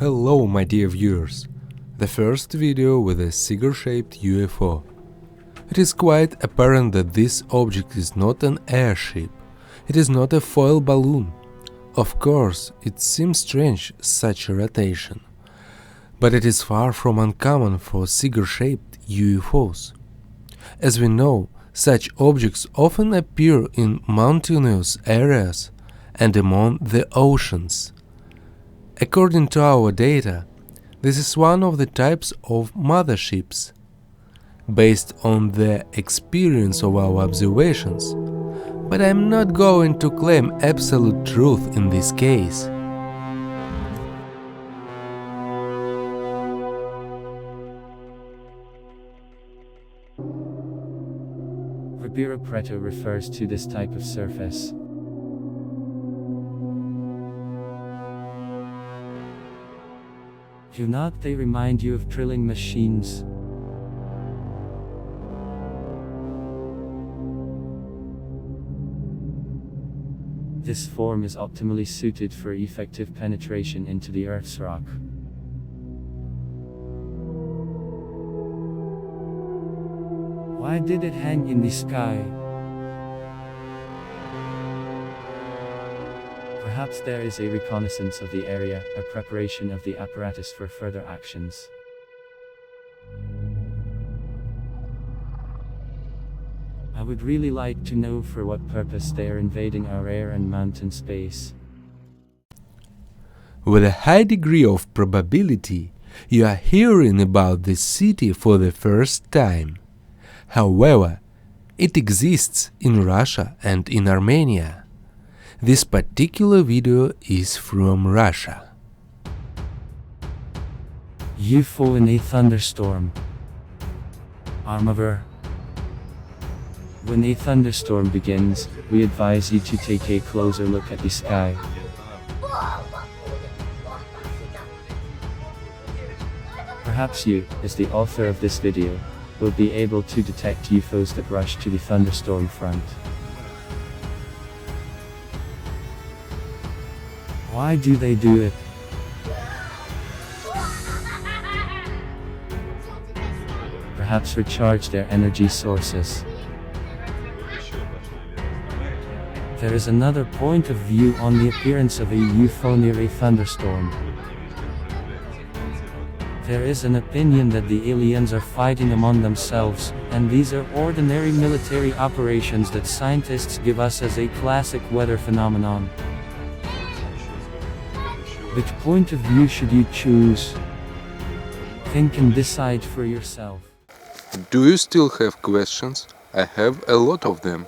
Hello my dear viewers, the first video with a cigar-shaped UFO. It is quite apparent that this object is not an airship, it is not a foil balloon. Of course, it seems strange such a rotation, but it is far from uncommon for cigar-shaped UFOs. As we know, such objects often appear in mountainous areas and among the oceans. According to our data, this is one of the types of motherships, based on the experience of our observations, but I am not going to claim absolute truth in this case. Rebiropreto refers to this type of surface. Do not they remind you of drilling machines? This form is optimally suited for effective penetration into the Earth's rock. Why did it hang in the sky? Perhaps there is a reconnaissance of the area, a preparation of the apparatus for further actions. I would really like to know for what purpose they are invading our air and mountain space. With a high degree of probability, you are hearing about this city for the first time. However, it exists in Russia and in Armenia. This particular video is from Russia. UFO in a thunderstorm. Armover. When a thunderstorm begins, we advise you to take a closer look at the sky. Perhaps you, as the author of this video, will be able to detect UFOs that rush to the thunderstorm front. Why do they do it? Perhaps recharge their energy sources. There is another point of view on the appearance of a UFO near a thunderstorm. There is an opinion that the aliens are fighting among themselves, and these are ordinary military operations that scientists give us as a classic weather phenomenon. Which point of view should you choose? Think and decide for yourself. Do you still have questions? I have a lot of them.